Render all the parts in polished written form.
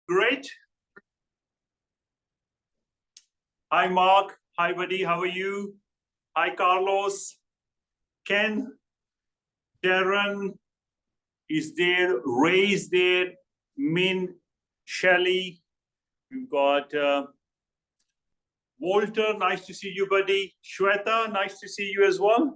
Great. Hi, Mark. Hi, buddy. How are you? Hi, Carlos. Ken. Darren is there. Ray is there. Min. Shelly. We've got Walter. Nice to see you, buddy. Shweta. Nice to see you as well.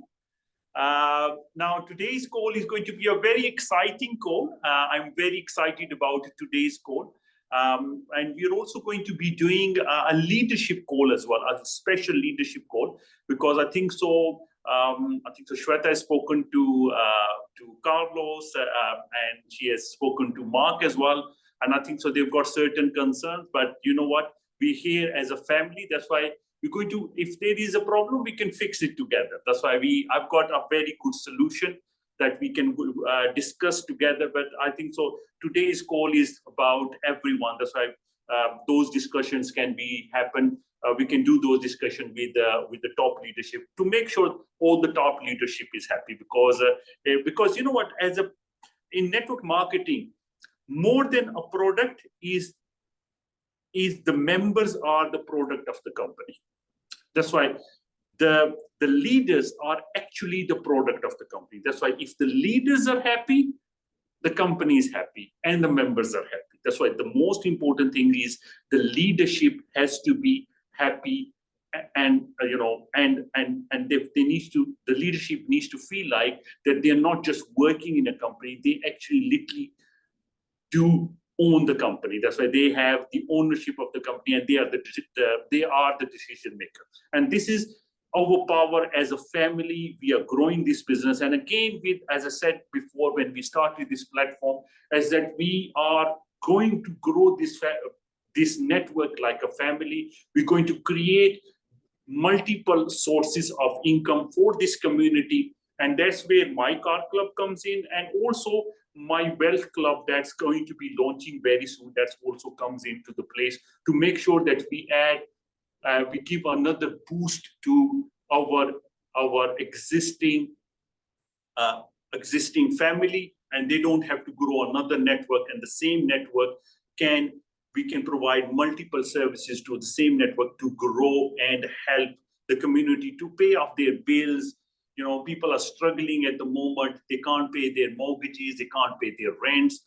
Now, today's call is going to be a very exciting call. I'm very excited about today's call. And we're also going to be doing a leadership call as well, a special leadership call, because I think so. Shweta has spoken to Carlos, and she has spoken to Mark as well. And I think so they've got certain concerns. But you know what? We're here as a family. That's why we're going to, if there is a problem, we can fix it together. That's why I've got a very good solution that we can discuss together. But I think so today's call is about everyone. That's why those discussions can be happen. We can do those discussions with the top leadership to make sure all the top leadership is happy, because you know what, in network marketing, more than a product is the members are the product of the company. That's why the leaders are actually the product of the company. That's why if the leaders are happy, the company is happy and the members are happy. That's why the most important thing is the leadership has to be happy, and the leadership needs to feel like that they're not just working in a company, they actually literally do own the company. That's why they have the ownership of the company, and they are the decision maker. And this is our power as a family. We are growing this business, and again, as I said before when we started this platform, is that we are going to grow this network like a family. We're going to create multiple sources of income for this community, and that's where MyCarClub comes in, and also My Wealth Club that's going to be launching very soon. That also comes into the place to make sure that we give another boost to our existing family, and they don't have to grow another network. And the same network we can provide multiple services to the same network to grow and help the community to pay off their bills. You know, people are struggling at the moment. They can't pay their mortgages. They can't pay their rents.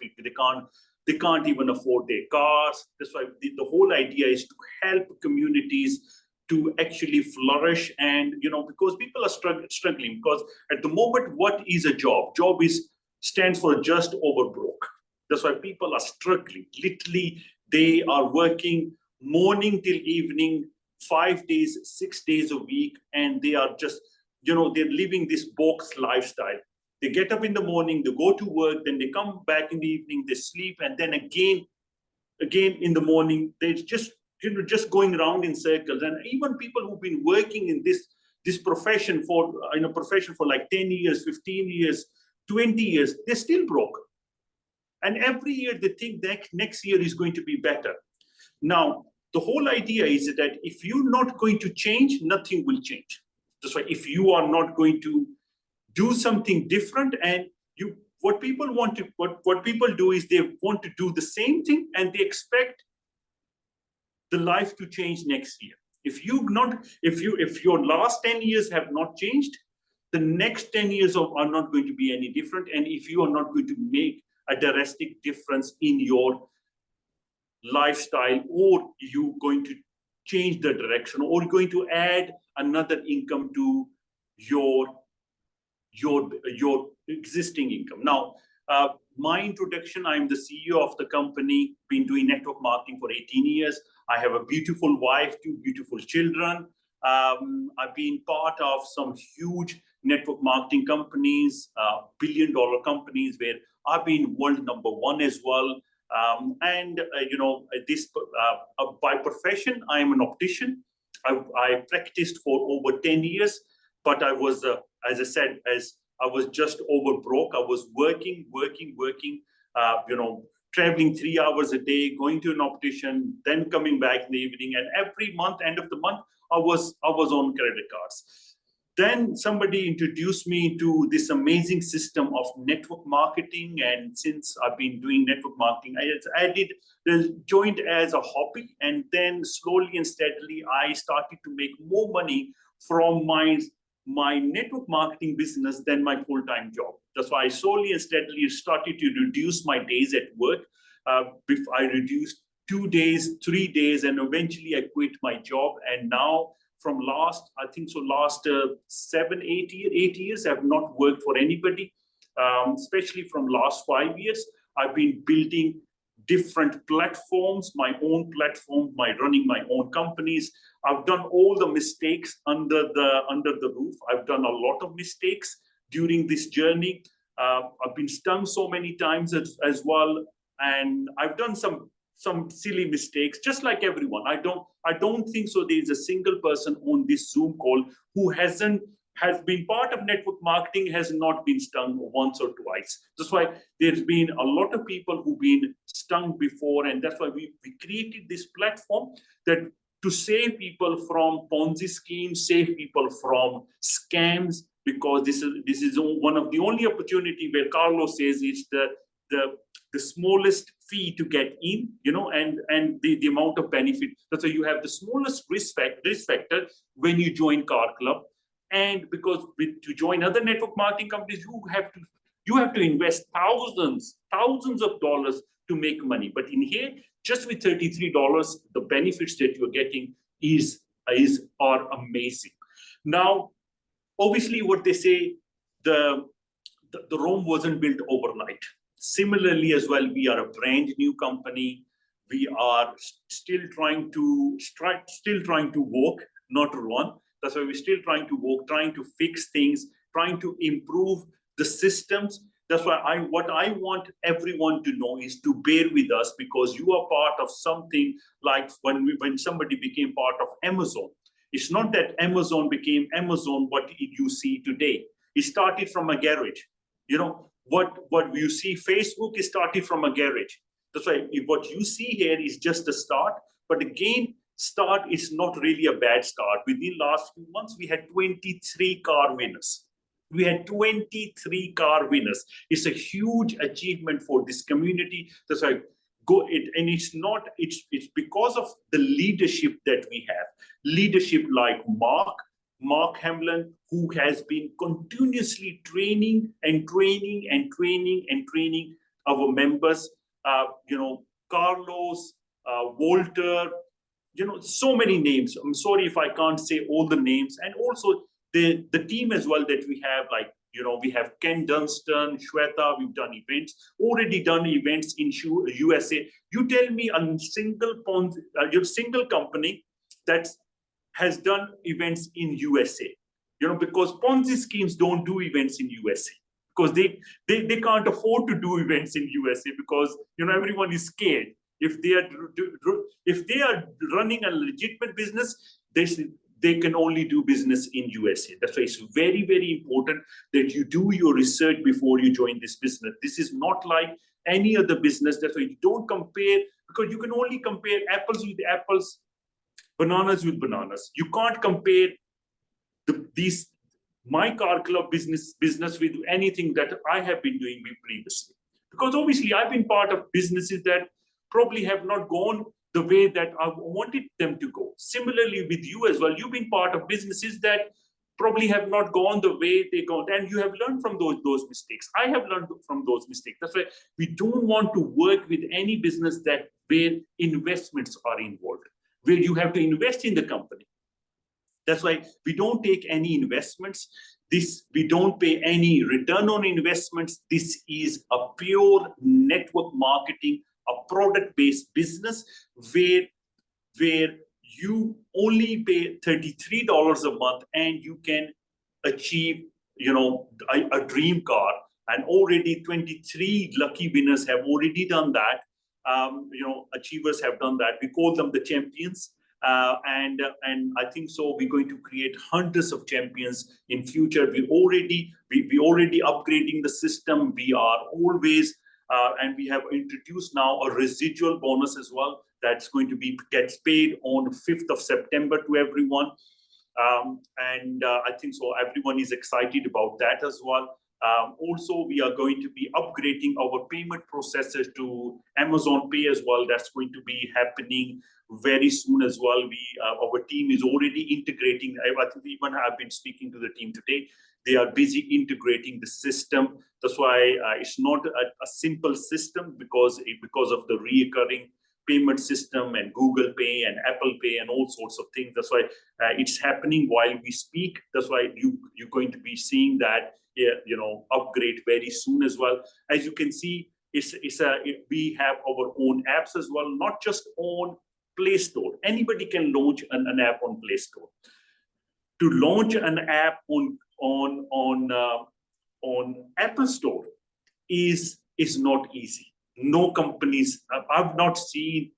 They can't even afford their cars. That's why the whole idea is to help communities to actually flourish. And, you know, because people are struggling, because at the moment, what is a job? Job stands for just over broke. That's why people are struggling. Literally, they are working morning till evening, 5 days, 6 days a week, and they are just, you know, they're living this box lifestyle. They get up in the morning, they go to work, then they come back in the evening, they sleep, and then again in the morning, they're just going around in circles. And even people who've been working in this profession for like 10 years, 15 years, 20 years, they're still broke. And every year they think that next year is going to be better. Now, the whole idea is that if you're not going to change, nothing will change. That's why if you are not going to do something different, and what people do is they want to do the same thing, and they expect the life to change next year. If your last 10 years have not changed, the next 10 years are not going to be any different. And if you are not going to make a drastic difference in your lifestyle, or you're going to change the direction, or going to add another income to your existing income. Now, my introduction, I'm the CEO of the company, been doing network marketing for 18 years. I have a beautiful wife, 2 beautiful children. I've been part of some huge network marketing companies, billion-dollar companies, where I've been world number 1 as well. By profession, I am an optician. I practiced for over 10 years, but I was, as I said, I was just over broke. I was working, traveling 3 hours a day, going to an optician, then coming back in the evening. And every month, end of the month, I was on credit cards. Then somebody introduced me to this amazing system of network marketing. And since I've been doing network marketing, I joined as a hobby. And then slowly and steadily, I started to make more money from my network marketing business than my full-time job. That's why I slowly and steadily started to reduce my days at work. I reduced 2 days, 3 days, and eventually I quit my job. And now, from last 7, 8 years, I've not worked for anybody, especially from last 5 years. I've been building different platforms, my own platform, running my own companies. I've done all the mistakes under the roof. I've done a lot of mistakes during this journey. I've been stung so many times as well, and I've done some silly mistakes, just like everyone. I don't think so there's a single person on this Zoom call who has been part of network marketing, has not been stung once or twice. That's why there's been a lot of people who've been stung before, and that's why we created this platform that to save people from Ponzi schemes, save people from scams, because this is one of the only opportunity where Carlos says it's the smallest fee to get in, and the amount of benefit. That's why you have the smallest risk factor when you join CarClub. And because to join other network marketing companies, you have to invest thousands of dollars to make money. But in here, just with $33, the benefits that you're getting are amazing. Now, obviously, what they say, the Rome wasn't built overnight. Similarly, as well, we are a brand new company. We are still trying to walk, not run. That's why we're still trying to walk, trying to fix things, trying to improve the systems. That's why what I want everyone to know is to bear with us, because you are part of something like when somebody became part of Amazon. It's not that Amazon became Amazon what you see today. It started from a garage. What you see, Facebook is started from a garage. That's why what you see here is just a start. But again, start is not really a bad start. Within last few months, we had 23 car winners. We had 23 car winners. It's a huge achievement for this community. That's why it's because of the leadership that we have. Leadership like Mark Hamlin, who has been continuously training our members. Carlos, Walter, so many names. I'm sorry if I can't say all the names. And also the team as well that we have, we have Ken Dunstan, Shweta, we've already done events in USA. You tell me a single company that has done events in USA, because Ponzi schemes don't do events in USA, because they can't afford to do events in USA, because everyone is scared. If they are running a legitimate business, they can only do business in USA. That's why it's very, very important that you do your research before you join this business. This is not like any other business. That's why you don't compare, because you can only compare apples with apples, bananas with bananas. You can't compare these MyCarClub business with anything that I have been doing previously. Because obviously I've been part of businesses that probably have not gone the way that I wanted them to go. Similarly with you as well, you've been part of businesses that probably have not gone the way they go, and you have learned from those mistakes. I have learned from those mistakes. That's why we don't want to work with any business where investments are involved, where you have to invest in the company. That's why we don't take any investments. We don't pay any return on investments. This is a pure network marketing, a product-based business where you only pay $33 a month and you can achieve, a dream car. And already 23 lucky winners have already done that. Achievers have done that. We call them the champions. And I think so we're going to create hundreds of champions in future. We already upgrading the system. We are always and we have introduced now a residual bonus as well that's going to gets paid on 5th of September to everyone. I think so everyone is excited about that as well. Also, we are going to be upgrading our payment processor to Amazon Pay as well. That's going to be happening very soon as well. Our team is already integrating. I think even I've been speaking to the team today. They are busy integrating the system. That's why it's not a simple system because of the recurring payment system and Google Pay and Apple Pay and all sorts of things. That's why it's happening while we speak. That's why you're going to be seeing that upgrade very soon as well. As you can see, we have our own apps as well, not just on Play Store. Anybody can launch an app on Play Store. To launch an app on Apple Store is not easy. No companies, I've not seen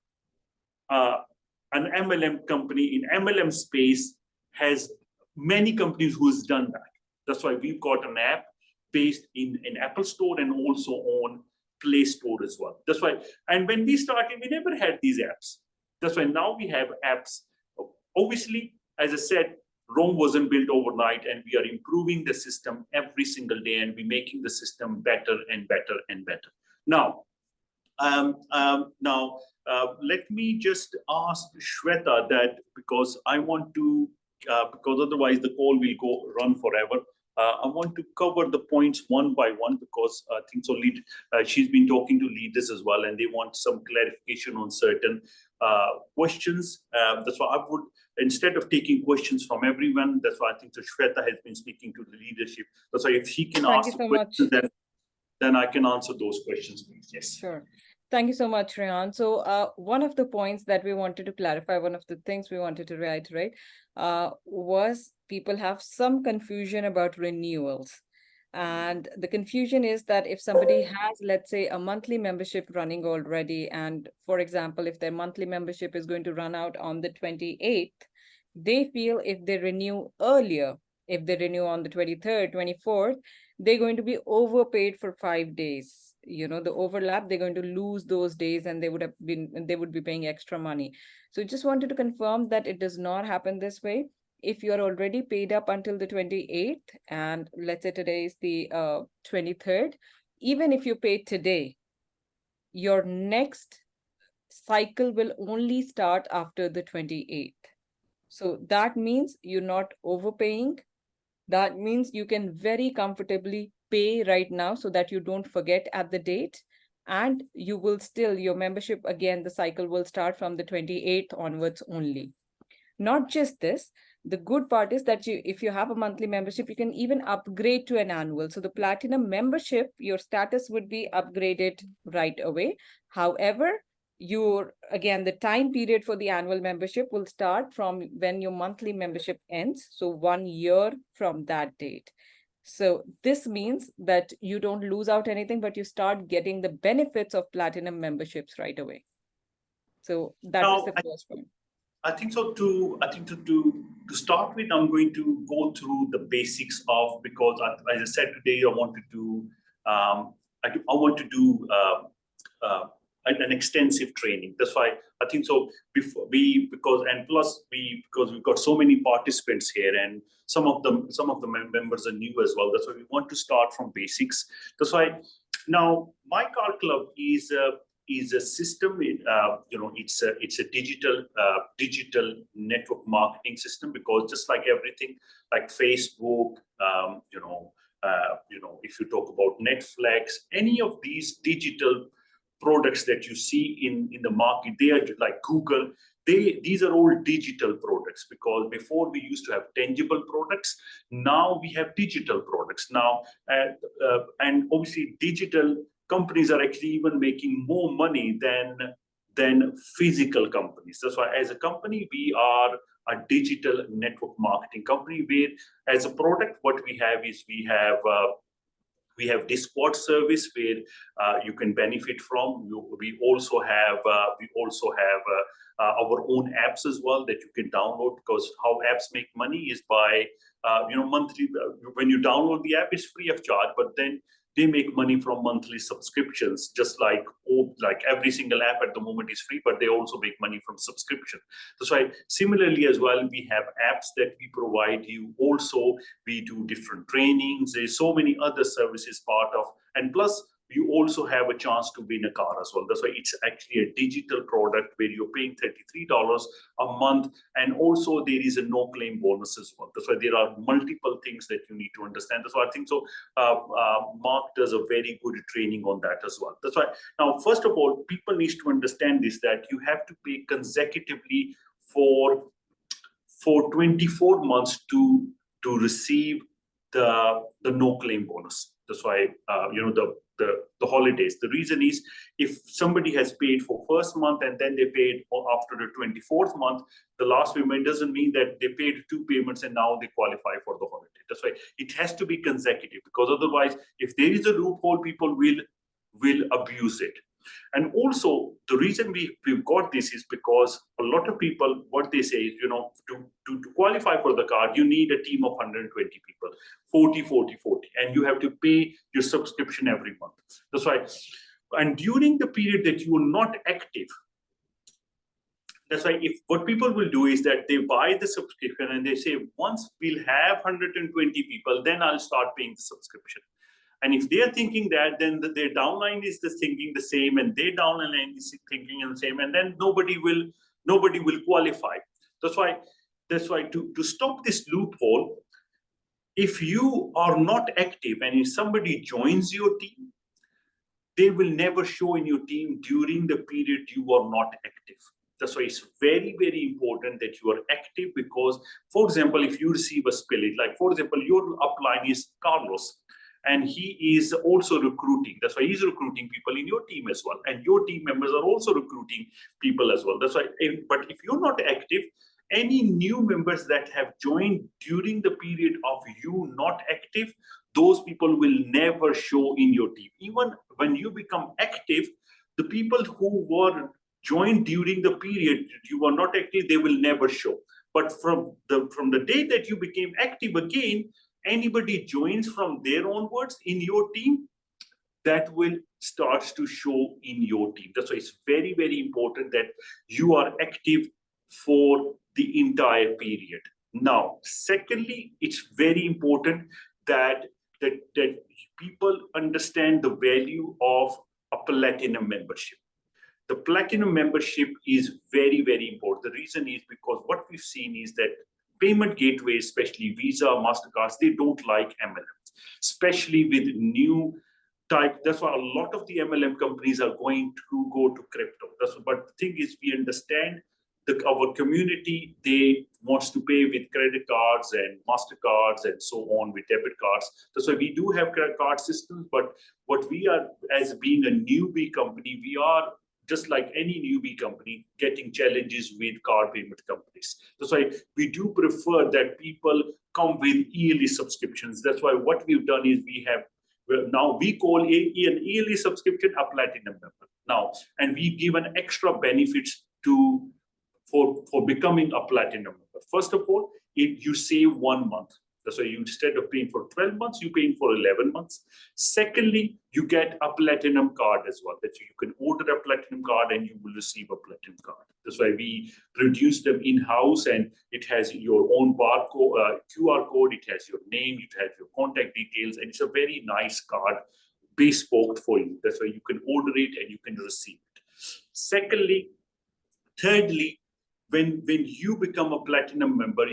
an MLM company in MLM space has many companies who's done that. That's why we've got an app based in Apple Store and also on Play Store as well. That's why, and when we started, we never had these apps. That's why now we have apps. Obviously, as I said, Rome wasn't built overnight, and we are improving the system every single day, and we're making the system better and better and better. Now, let me just ask Shweta that because I want to, because otherwise the call will run forever. I want to cover the points one by one because I think so. She's been talking to leaders as well, and they want some clarification on certain questions. That's why I would, instead of taking questions from everyone, that's why I think so Shweta has been speaking to the leadership. That's why if she can ask the questions, then I can answer those questions, please. Yes. Sure. Thank you so much, Rehan. So one of the points that we wanted to clarify, one of the things we wanted to reiterate was people have some confusion about renewals. And the confusion is that if somebody has, let's say, a monthly membership running already, and for example, if their monthly membership is going to run out on the 28th, they feel if they renew earlier, if they renew on the 23rd, 24th, they're going to be overpaid for 5 days. The overlap, they're going to lose those days and they would be paying extra money. So just wanted to confirm that it does not happen this way. If you're already paid up until the 28th, and let's say today is the 23rd, even if you pay today, your next cycle will only start after the 28th. So that means you're not overpaying. That means you can very comfortably pay right now so that you don't forget at the date, and you will still, your membership, again, the cycle will start from the 28th onwards only. Not just this, the good part is that if you have a monthly membership, you can even upgrade to an annual. So the platinum membership, your status would be upgraded right away. However, the time period for the annual membership will start from when your monthly membership ends. So 1 year from that date. So this means that you don't lose out anything, but you start getting the benefits of platinum memberships right away. So that is the first point. I think so. To start with, I'm going to go through the basics of, because as I said today, I want to do an extensive training. That's why I think so. Because we've got so many participants here, and some of the members are new as well. That's why we want to start from basics. That's why now MyCarClub is a system. It's a digital network marketing system, because just like everything, like Facebook, if you talk about Netflix, any of these digital products that you see in the market, they are like Google. These are all digital products, because before we used to have tangible products. Now we have digital products now, and obviously digital companies are actually even making more money than physical companies. That's why as a company, we are a digital network marketing company, where as a product, what we have is we have Discord service where you can benefit from. We also have our own apps as well that you can download, because how apps make money is by monthly. When you download the app, it's free of charge, but then they make money from monthly subscriptions, just like every single app at the moment is free, but they also make money from subscription. That's why similarly as well, we have apps that we provide you. Also, we do different trainings. There's so many other services part of, and plus you also have a chance to win a car as well. That's why it's actually a digital product where you're paying $33 a month. And also there is a no claim bonus as well. That's why there are multiple things that you need to understand. That's why I think so. Mark does a very good training on that as well. That's why now, first of all, people need to understand this, that you have to pay consecutively for 24 months to receive the no claim bonus. That's why the holidays. The reason is, if somebody has paid for first month and then they paid after the 24th month, the last payment doesn't mean that they paid 2 payments and now they qualify for the holiday. That's why it has to be consecutive, because otherwise, if there is a loophole, people will abuse it. And also, the reason we've got this is because a lot of people, what they say is, to qualify for the card, you need a team of 120 people, 40, and you have to pay your subscription every month. That's why, and during the period that you are not active, that's why what people will do is that they buy the subscription and they say, once we'll have 120 people, then I'll start paying the subscription. And if they're thinking that, then their downline is thinking the same, and their downline is thinking the same, and then nobody will qualify. That's why to stop this loophole, if you are not active and if somebody joins your team, they will never show in your team during the period you are not active. That's why it's very, very important that you are active, because, for example, if you receive a spillage, like, for example, your upline is Carlos, and he is also recruiting. That's why he's recruiting people in your team as well. And your team members are also recruiting people as well. That's why, but if you're not active, any new members that have joined during the period of you not active, those people will never show in your team. Even when you become active, the people who were joined during the period you were not active, they will never show. But from the day that you became active again, anybody joins from there onwards in your team, that will start to show in your team. That's why it's very, very important that you are active for the entire period. Now, secondly, it's very important that people understand the value of a platinum membership. The platinum membership is very, very important. The reason is because what we've seen is that payment gateways, especially Visa, MasterCards, they don't like MLMs, especially with new type. That's why a lot of the MLM companies are going to go to crypto. But the thing is, we understand that our community, they wants to pay with credit cards and MasterCards and so on, with debit cards. That's why we do have credit card systems, but what we are, as being a newbie company, we are just like any newbie company, getting challenges with card payment companies. That's why we do prefer that people come with yearly subscriptions. That's why what we've done is now we call an yearly subscription a platinum member now, and we give an extra benefits for becoming a platinum member. First of all, you save 1 month. That's why instead of paying for 12 months, you're paying for 11 months. Secondly, you get a platinum card as well. That you can order a platinum card and you will receive a platinum card. That's why we produce them in-house, and it has your own barcode, QR code, it has your name, it has your contact details, and it's a very nice card, bespoke for you. That's why you can order it and you can receive it. Thirdly, when you become a platinum member,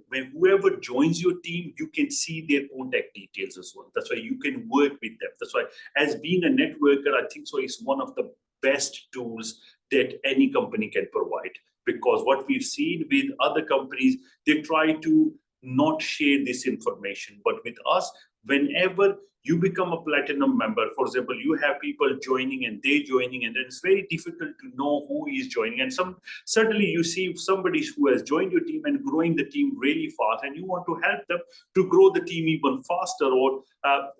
when whoever joins your team, you can see their contact details as well. That's why you can work with them. That's why, as being a networker, I think so is one of the best tools that any company can provide. Because what we've seen with other companies, they try to not share this information. But with us, whenever you become a platinum member, for example, you have people joining and they joining, and then it's very difficult to know who is joining. And certainly you see somebody who has joined your team and growing the team really fast, and you want to help them to grow the team even faster,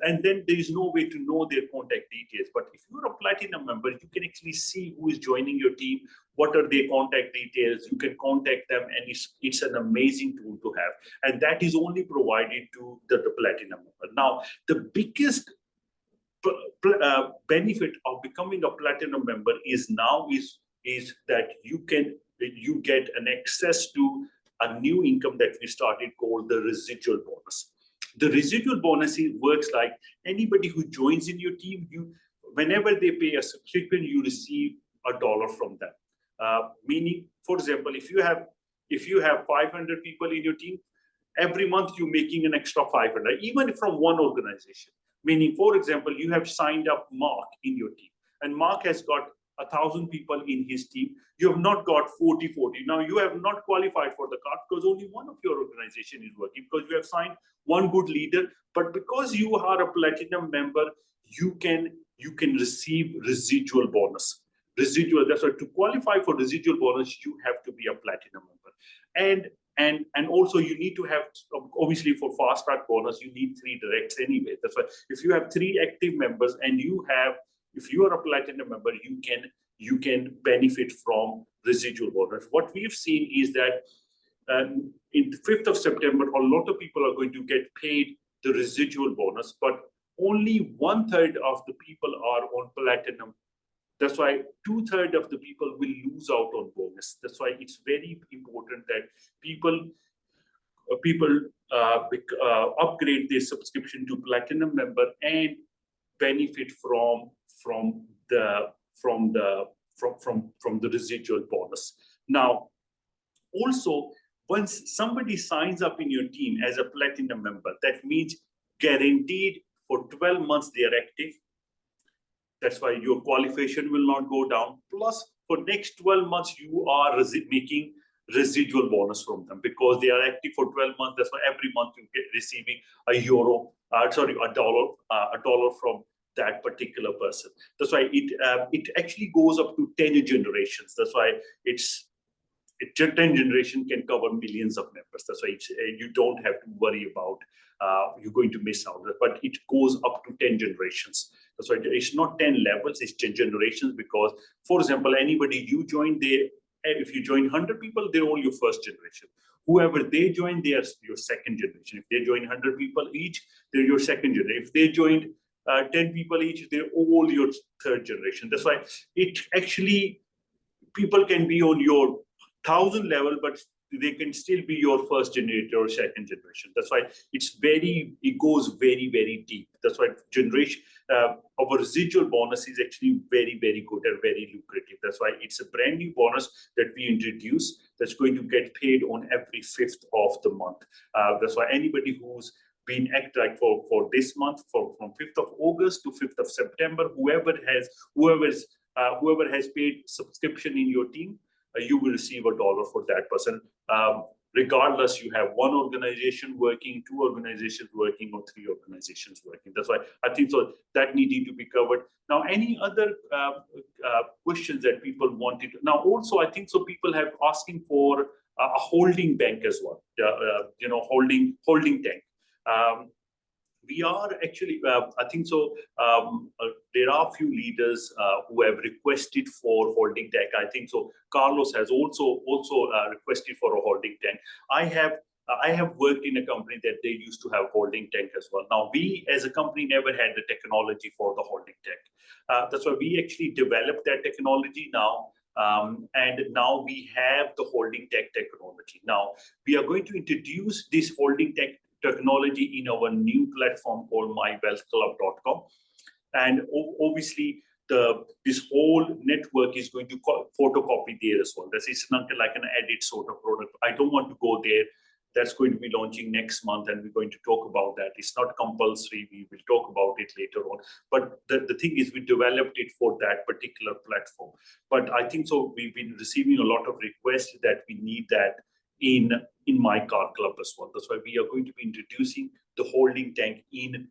and then there is no way to know their contact details. But if you're a platinum member, you can actually see who is joining your team, what are their contact details, you can contact them, and it's an amazing tool to have. And that is only provided to the platinum member. Now, the biggest benefit of becoming a platinum member is that you get an access to a new income that we started called the residual bonus. The residual bonus works like anybody who joins in your team, whenever they pay a subscription, you receive $1 from them. Meaning, for example, if you have 500 people in your team, every month you're making an extra 500, even from one organization. Meaning, for example, you have signed up Mark in your team, and Mark has got 1,000 people in his team. You have not got 40. Now you have not qualified for the card because only one of your organization is working, because you have signed one good leader. But because you are a platinum member, you can receive residual bonus. That's why to qualify for residual bonus, you have to be a platinum member. And also you need to have, obviously for fast track bonus, you need 3 directs anyway. That's why if you have 3 active members and if you are a platinum member, you can benefit from residual bonus. What we've seen is that in the 5th of September, a lot of people are going to get paid the residual bonus, but only 1/3 of the people are on platinum. That's why 2/3 of the people will lose out on bonus. That's why it's very important that people upgrade their subscription to platinum member and benefit from the residual bonus. Now, also, once somebody signs up in your team as a platinum member, that means guaranteed for 12 months they are active. That's why your qualification will not go down. Plus, for next 12 months, you are making residual bonus from them because they are active for 12 months. That's why every month you get receiving a dollar from that particular person. That's why it actually goes up to 10 generations. That's why 10 generation can cover millions of members. That's why you don't have to worry about you're going to miss out. But it goes up to 10 generations. That's why it's not 10 levels, it's 10 generations. Because, for example, anybody you join, if you join 100 people, they're all your first generation. Whoever they join, they are your second generation. If they join 100 people each, they're your second generation. If they joined 10 people each, they're all your third generation. That's why people can be on your 1,000 level, but they can still be your first generation or second generation. That's why it goes very, very deep. That's why our residual bonus is actually very, very good and very lucrative. That's why it's a brand new bonus that we introduce that's going to get paid on every 5th of the month. That's why anybody who's been active for this month, from 5th of August to 5th of September, whoever has paid subscription in your team, you will receive $1 for that person. Regardless, you have 1 organization working, 2 organizations working, or 3 organizations working. That's why I think so that needed to be covered. Now, any other questions that people wanted? Now, also, I think so people have asking for a holding bank as well. Holding tank. We are actually, I think so, there are a few leaders who have requested for holding tank. I think so Carlos has also requested for a holding tank. I have worked in a company that they used to have holding tank as well. Now, we as a company never had the technology for the holding tank. That's why we actually developed that technology now. And now we have the holding tank technology. Now, we are going to introduce this holding tank technology in our new platform called MyCarClub.com. And obviously, this whole network is going to photocopy there as well. It's not like an edit sort of product. I don't want to go there. That's going to be launching next month, and we're going to talk about that. It's not compulsory. We will talk about it later on. But the thing is, we developed it for that particular platform. But I think so we've been receiving a lot of requests that we need that in MyCarClub as well. That's why we are going to be introducing the holding tank in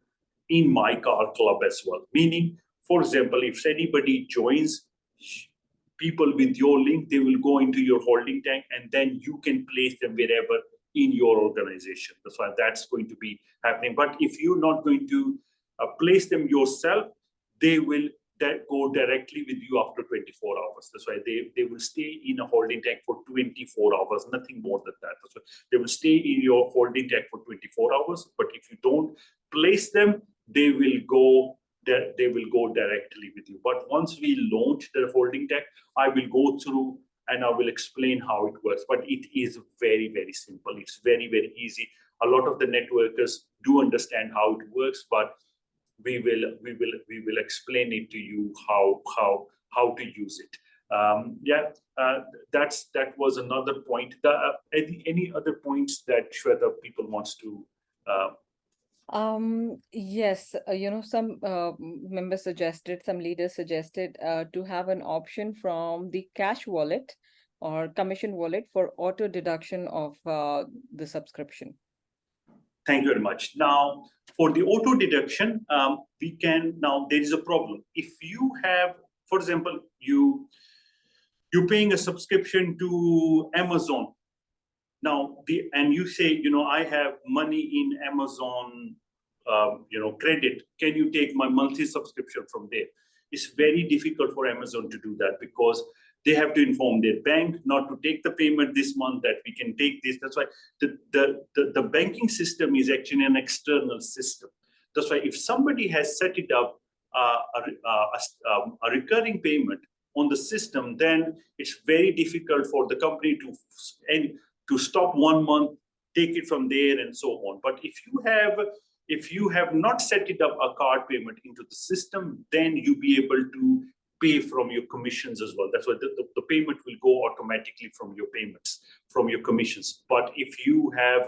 MyCarClub as well. Meaning, for example, if anybody joins people with your link, they will go into your holding tank, and then you can place them wherever in your organization. That's why that's going to be happening. But if you're not going to place them yourself, they will go directly with you after 24 hours. That's why they will stay in a holding tank for 24 hours, nothing more than that. That's why they will stay in your holding tank for 24 hours. But if you don't place them, they will go that they will go directly with you. But once we launch the holding tech, I will go through and I will explain how it works. But it is very, very simple. It's very, very easy. A lot of the networkers do understand how it works, but we will explain it to you how to use it. That was another point. Any other points that Shweta people wants to? Yes, some members suggested, some leaders suggested to have an option from the cash wallet or commission wallet for auto deduction of the subscription. Thank you very much. Now, for the auto deduction, there is a problem. If you have, for example, you're paying a subscription to Amazon. Now, and you say, I have money in Amazon, credit. Can you take my monthly subscription from there? It's very difficult for Amazon to do that because they have to inform their bank not to take the payment this month, that we can take this. That's why the banking system is actually an external system. That's why if somebody has set it up a recurring payment on the system, then it's very difficult for the company to stop 1 month, take it from there, and so on. But if you have not set it up a card payment into the system, then you'll be able to pay from your commissions as well. That's why the payment will go automatically from your payments, from your commissions. But if you have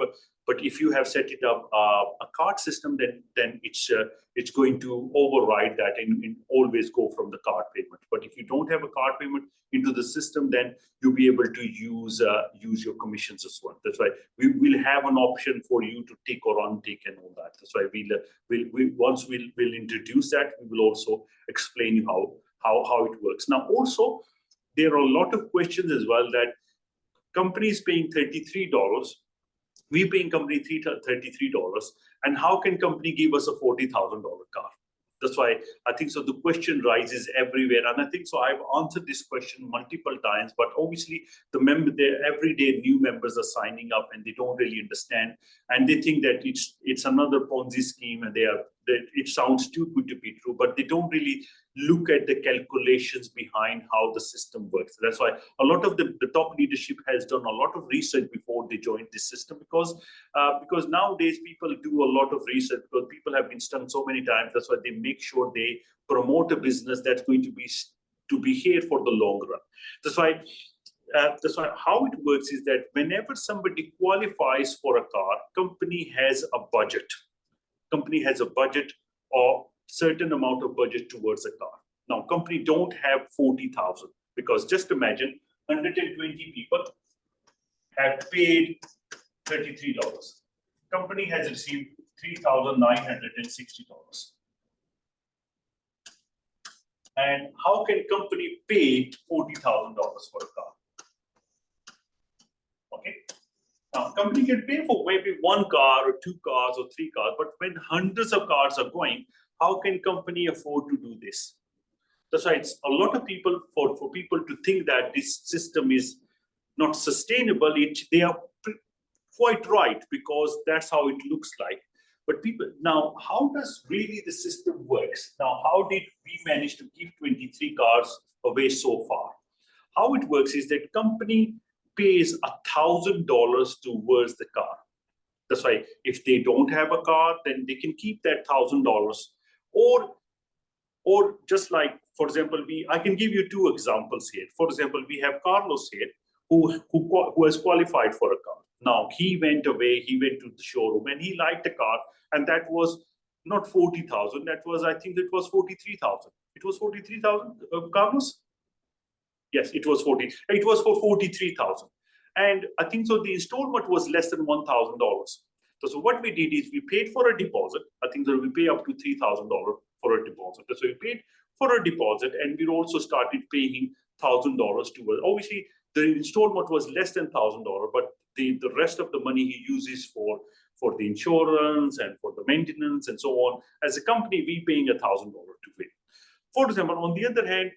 set it up a card system, then it's going to override that and always go from the card payment. But if you don't have a card payment into the system, then you'll be able to use your commissions as well. That's why we will have an option for you to take or untick and all that. That's why we'll introduce that. We will also explain you how it works. Now, also, there are a lot of questions as well that companies paying $33, we paying company $33, and how can company give us a $40,000 car? That's why I think so. The question rises everywhere, and I think so. I've answered this question multiple times, but obviously every day new members are signing up, and they don't really understand, and they think that it's another Ponzi scheme, and it sounds too good to be true, but they don't really look at the calculations behind how the system works. That's why a lot of the top leadership has done a lot of research before they joined this system, because nowadays people do a lot of research because people have been stung so many times. That's why they make sure they promote a business that's going to be here for the long run. That's why how it works is that whenever somebody qualifies for a car, company has a budget. Company has a budget or certain amount of budget towards a car. Now, company don't have 40,000 because just imagine 120 people have paid $33. Company has received $3,960. And how can company pay $40,000 for a car? Okay. Now, company can pay for maybe 1 car or 2 cars or 3 cars, but when hundreds of cars are going, how can company afford to do this? That's why it's a lot of people, for people to think that this system is not sustainable, they are quite right, because that's how it looks like. But people, now, how does really the system works? Now, how did we manage to keep 23 cars away so far? How it works is that company pays $1,000 towards the car. That's why if they don't have a car, then they can keep that $1,000. Or just like, for example, I can give you 2 examples here. For example, we have Carlos here who has qualified for a car. Now, he went away, he went to the showroom and he liked a car, and that was not 40,000, that was, I think it was 43,000. It was 43,000, Carlos? Yes, it was 40. It was for 43,000. And I think so the installment was less than $1,000. So what we did is we paid for a deposit. I think that we pay up to $3,000 for a deposit. So we paid for a deposit, and we also started paying $1,000 towards. Obviously, the installment was less than $1,000, but the rest of the money he uses for the insurance and for the maintenance and so on. As a company, we paying $1,000 to pay. For example, on the other hand,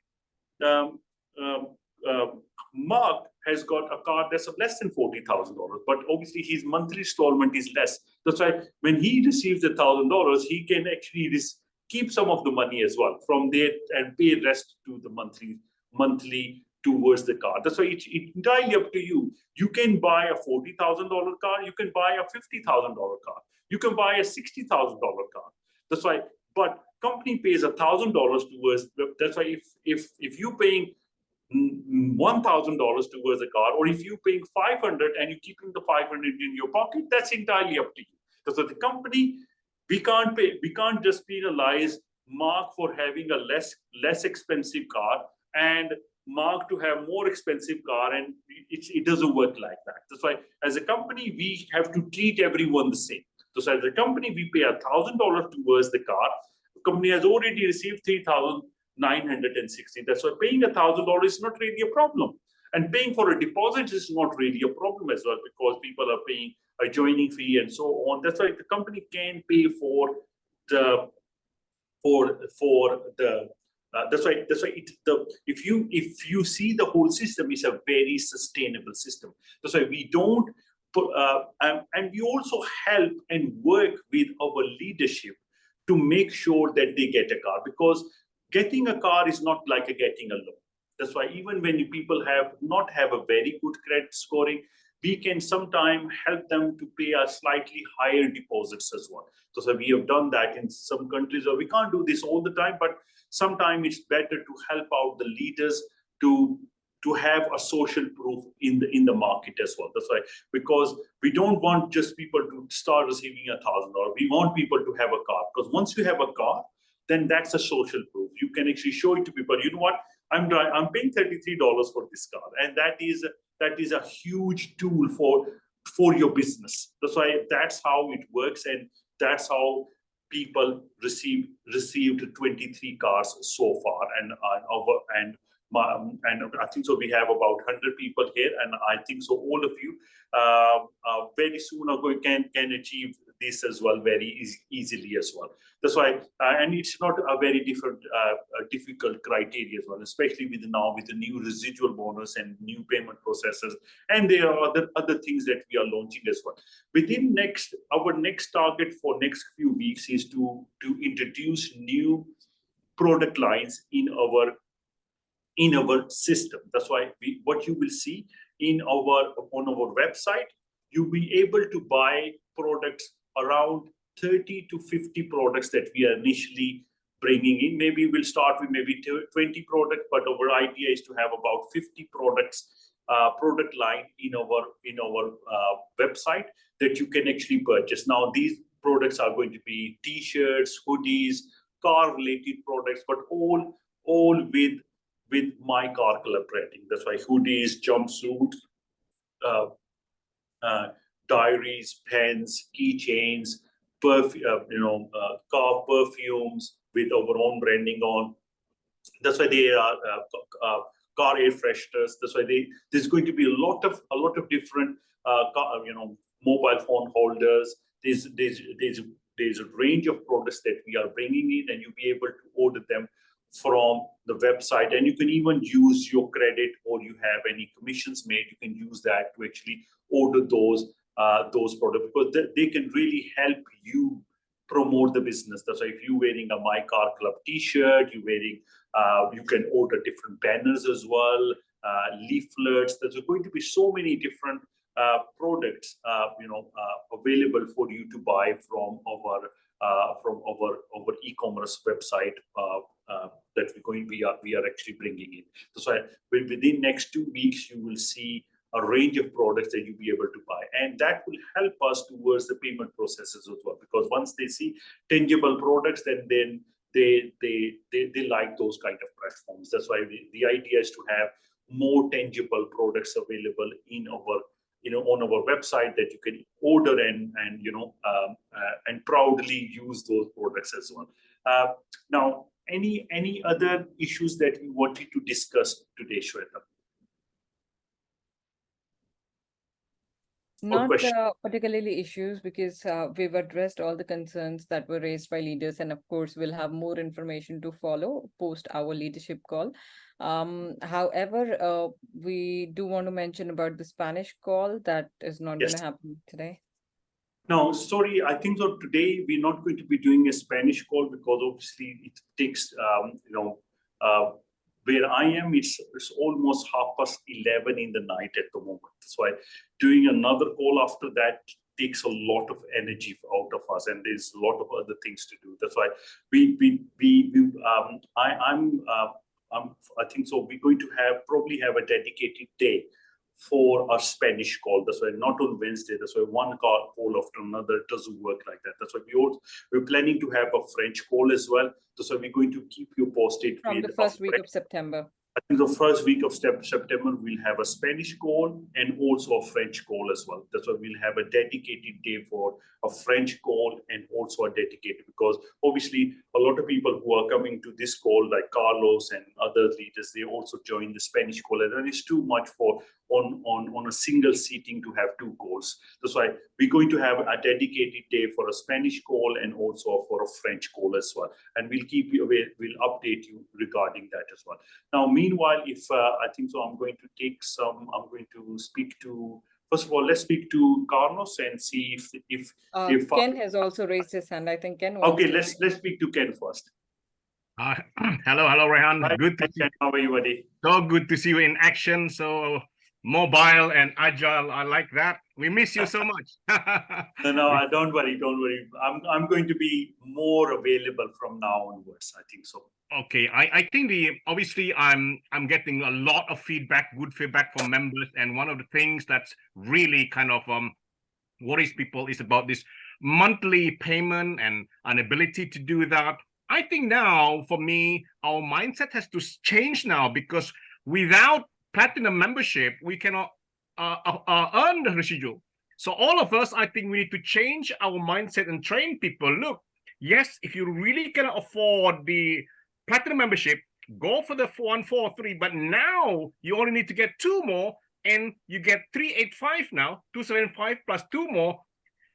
Mark has got a car that's less than $40,000, but obviously his monthly installment is less. That's why when he receives the $1,000, he can actually keep some of the money as well from there and pay rest to the monthly towards the car. That's why it's entirely up to you. You can buy a $40,000 car, you can buy a $50,000 car, you can buy a $60,000 car. That's why, but company pays $1,000 towards. That's why if you paying $1,000 towards a car, or if you paying 500 and you keeping the 500 in your pocket, that's entirely up to you. So the company, we can't just penalize Mark for having a less expensive car and Mark to have more expensive car, and it doesn't work like that. That's why as a company we have to treat everyone the same. So as a company we pay $1,000 towards the car. The company has already received 3,960. That's why paying $1,000 is not really a problem, and paying for a deposit is not really a problem as well, because people are paying a joining fee and so on. That's why the company can pay for the that's why if you see the whole system is a very sustainable system. That's why we don't put, and we also help and work with our leadership to make sure that they get a car, because getting a car is not like getting a loan. That's why even when people not have a very good credit scoring, we can sometimes help them to pay a slightly higher deposits as well. So we have done that in some countries, or we can't do this all the time, but sometimes it's better to help out the leaders to have a social proof in the market as well. That's why, because we don't want just people to start receiving $1,000. We want people to have a car, because once you have a car, then that's a social proof. You can actually show it to people. You know what? I'm paying $33 for this car, and that is a huge tool for your business. That's why that's how it works, and that's how people received 23 cars so far, and I think so. We have about 100 people here, and I think so all of you very soon can achieve this as well very easily as well. That's why, and it's not a very difficult criteria as well, especially with the new residual bonus and new payment processes, and there are other things that we are launching as well. Our next target for next few weeks is to introduce new product lines in our system. That's why what you will see on our website, you'll be able to buy products around 30 to 50 products that we are initially bringing in. Maybe we'll start with maybe 20 products, but our idea is to have about 50 products, product line in our website that you can actually purchase. Now these products are going to be t-shirts, hoodies, car related products, but all with MyCarClub rating. That's why hoodies, jumpsuits, diaries, pens, keychains, car perfumes with our own branding on. That's why they are car air fresheners. That's why there's going to be a lot of different mobile phone holders. There's a range of products that we are bringing in, and you'll be able to order them from the website, and you can even use your credit, or you have any commissions made, you can use that to actually order those products, because they can really help you promote the business. That's why if you're wearing a MyCarClub t-shirt, you can order different banners as well, leaflets. There's going to be so many different products available for you to buy from our e-commerce website that we are actually bringing in. So within next 2 weeks, you will see a range of products that you'll be able to buy, and that will help us towards the payment processes as well. Because once they see tangible products, then they like those kind of platforms. That's why the idea is to have more tangible products available on our website that you can order and proudly use those products as well. Now, any other issues that you wanted to discuss today, Shweta? Not particularly issues, because we've addressed all the concerns that were raised by leaders, and of course we'll have more information to follow post our leadership call. However, we do want to mention about the Spanish call that is not going to happen today. No, sorry, I think so today we're not going to be doing a Spanish call because obviously it takes, where I am, it's almost 11:30 in the night at the moment. That's why doing another call after that takes a lot of energy out of us, and there's a lot of other things to do. That's why I think so we're going to probably have a dedicated day for our Spanish call. That's why not on Wednesday. That's why one call after another. It doesn't work like that. That's why we're planning to have a French call as well. That's why we're going to keep you posted. From the first week of September. I think the first week of September, we'll have a Spanish call and also a French call as well. That's why we'll have a dedicated day for a French call and also a dedicated, because obviously a lot of people who are coming to this call, like Carlos and other leaders, they also join the Spanish call, and it's too much for on a single seating to have two calls. That's why we're going to have a dedicated day for a Spanish call and also for a French call as well. And we'll keep you aware, we'll update you regarding that as well. Now, meanwhile, if I think so, I'm going to speak to, first of all, let's speak to Carlos and see if Ken has also raised his hand. I think Ken. Okay, let's speak to Ken first. Hello, Rehan. Hi, good to see Ken. How are you, buddy? So good to see you in action. So mobile and agile. I like that. We miss you so much. No, don't worry. I'm going to be more available from now onwards. I think so. Okay, I think obviously I'm getting a lot of feedback, good feedback from members, and one of the things that's really kind of worries people is about this monthly payment and an ability to do that. I think now, for me, our mindset has to change now, because without platinum membership, we cannot earn the residual. So all of us, I think we need to change our mindset and train people. Look, yes, if you really cannot afford the platinum membership, go for the 143, but now you only need to get 2 more, and you get 385 now, 275 plus 2 more,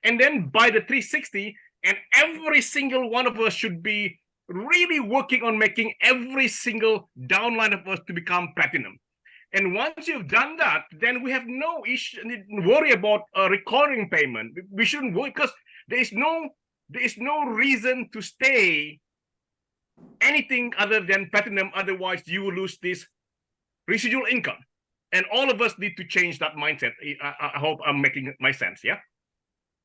and then buy the 360, and every single one of us should be really working on making every single downline of us to become platinum. And once you've done that, then we have no issue, worry about a recurring payment. We shouldn't worry, because there is no reason to stay anything other than platinum. Otherwise, you will lose this residual income. And all of us need to change that mindset. I hope I'm making my sense. Yeah.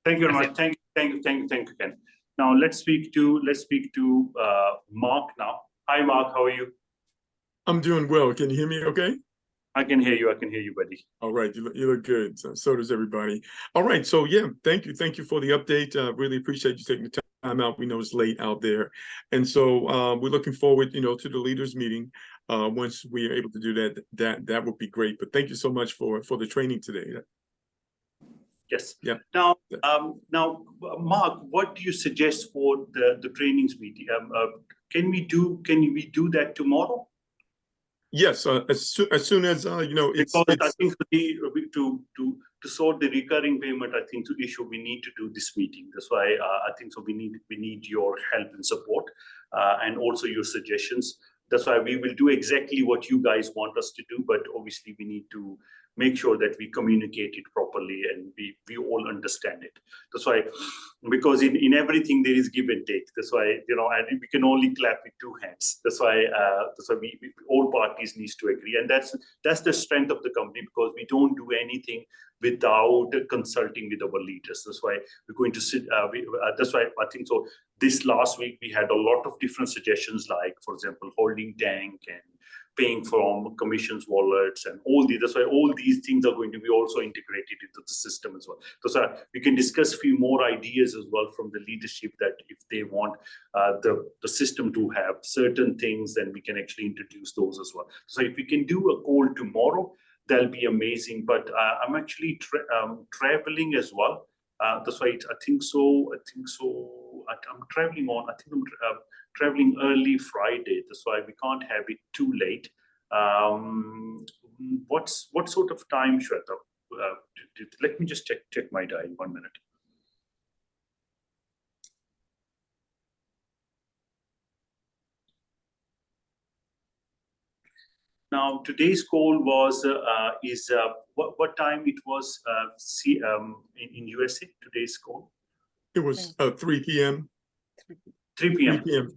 Thank you very much. Thank you, Ken. Now let's speak to Mark now. Hi, Mark. How are you? I'm doing well. Can you hear me okay? I can hear you, buddy. All right, you look good. So does everybody. All right, so yeah, thank you for the update. Really appreciate you taking the time out. We know it's late out there, and so we're looking forward, to the leaders meeting. Once we are able to do that would be great. But thank you so much for the training today. Yes. Yeah. Now, Mark, what do you suggest for the trainings meeting? Can we do that tomorrow? Yes, as soon as it's. Because I think to sort the recurring payment, I think the issue we need to do this meeting. That's why I think so. We need your help and support, and also your suggestions. That's why we will do exactly what you guys want us to do, but obviously we need to make sure that we communicate it properly and we all understand it. That's why, because in everything there is give and take. That's why, and we can only clap with 2 hands. That's why we all parties needs to agree. And that's the strength of the company, because we don't do anything without consulting with our leaders. That's why we're going to sit, that's why I think so. This last week, we had a lot of different suggestions, like, for example, holding tank and paying from commissions wallets and all these. That's why all these things are going to be also integrated into the system as well. So we can discuss a few more ideas as well from the leadership, that if they want the system to have certain things, then we can actually introduce those as well. So if we can do a call tomorrow, that'll be amazing. But I'm actually traveling as well. That's why I think so. I'm traveling on. I think I'm traveling early Friday. That's why we can't have it too late. What sort of time, Shweta? Let me just check my diary. 1 minute. Now today's call was what time it was? In USA, today's call. It was 3 p.m. 3 p.m. 3 p.m.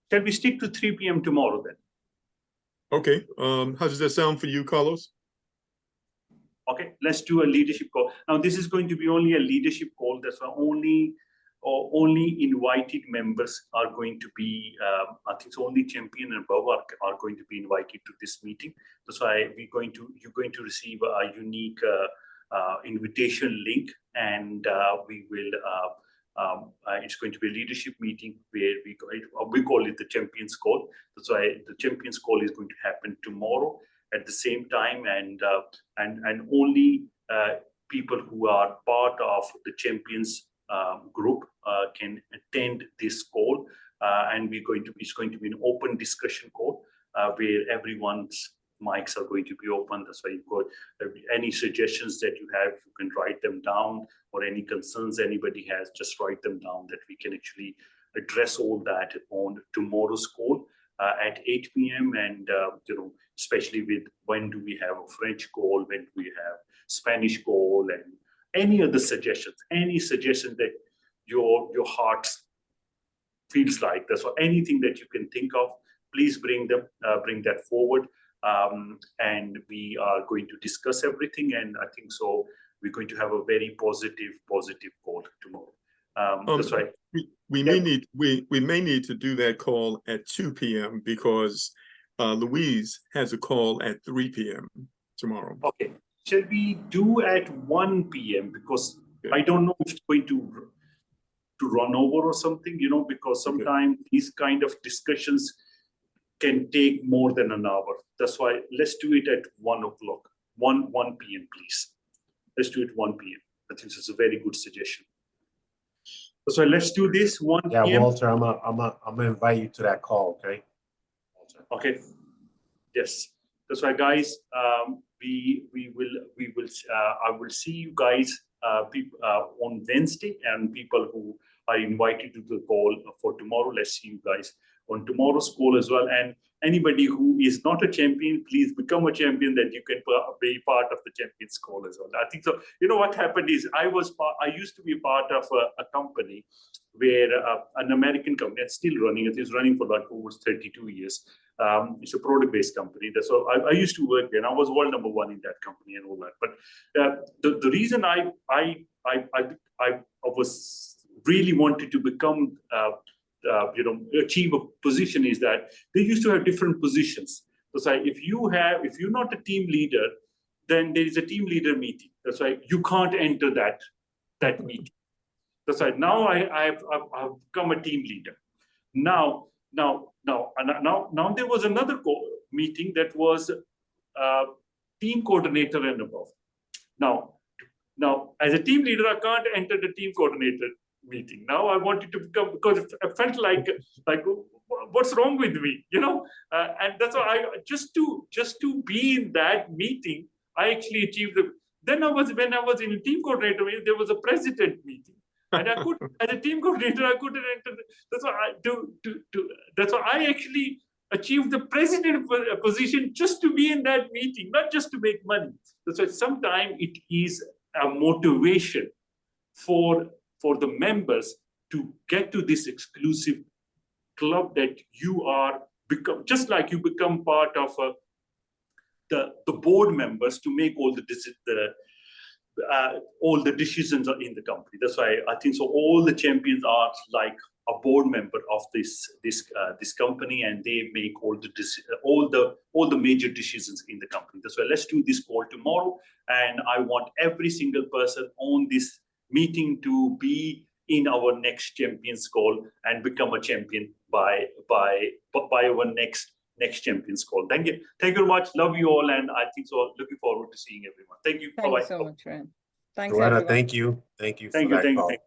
Can we stick to 3 p.m. tomorrow then? Okay. How does that sound for you, Carlos? Okay, let's do a leadership call. Now, this is going to be only a leadership call. That's why only invited members are going to be, I think so only champion and above are going to be invited to this meeting. That's why you're going to receive a unique invitation link, and we will, it's going to be a leadership meeting where we call it the Champions Call. That's why the Champions Call is going to happen tomorrow at the same time, and only people who are part of the Champions group can attend this call, and it's going to be an open discussion call where everyone's mics are going to be open. That's why you've got any suggestions that you have, you can write them down, or any concerns anybody has, just write them down, that we can actually address all that on tomorrow's call at 8 p.m. And especially with when do we have a French call, when do we have Spanish call, and any other suggestions, any suggestion that your heart feels like. That's what anything that you can think of, please bring that forward. And we are going to discuss everything, and I think so we're going to have a very positive call tomorrow. That's right. We may need to do that call at 2 p.m. because Louise has a call at 3 p.m. tomorrow. Okay. Shall we do at 1 p.m. because I don't know if it's going to run over or something, because sometimes these kind of discussions can take more than an hour. That's why let's do it at 1 o'clock, 1 p.m. please. Let's do it 1 p.m. I think it's a very good suggestion. So let's do this 1 p.m. Yeah, Walter, I'm gonna invite you to that call, okay? Walter. Okay. Yes. That's why, guys. We will. I will see you guys on Wednesday, and people who are invited to the call for tomorrow. Let's see you guys on tomorrow's call as well. And anybody who is not a champion, please become a champion, that you can be part of the champions call as well. I think so. What happened is I used to be part of a company where an American company, it's still running. It is running for like over 32 years. It's a product-based company. That's so I used to work there, and I was world number one in that company and all that. But the reason I was really wanted to become achieve a position is that they used to have different positions. That's why if you're not a team leader, then there is a team leader meeting. That's why you can't enter that meeting. That's why now I've become a team leader. Now there was another meeting that was team coordinator and above. Now as a team leader, I can't enter the team coordinator meeting. Now I wanted to become, because I felt like what's wrong with me, and that's why I just to be in that meeting, I actually achieved the. Then when I was in a team coordinator meeting, there was a president meeting, and I could, as a team coordinator, I couldn't enter. That's why that's why I actually achieved the president position just to be in that meeting, not just to make money. That's why sometimes it is a motivation for the members to get to this exclusive club that you are become, just like you become part of the board members to make all the decisions in the company. That's why I think so. All the champions are like a board member of this company, and they make all the major decisions in the company. That's why let's do this call tomorrow, and I want every single person on this meeting to be in our next champions call and become a champion by our next champions call. Thank you very much. Love you all, and I think so. Looking forward to seeing everyone. Thank you. Thank Bye-bye. you so much, Ryan. Thanks, Joanna, everyone. thank you. Thank you for Thank you. that Thank call. you.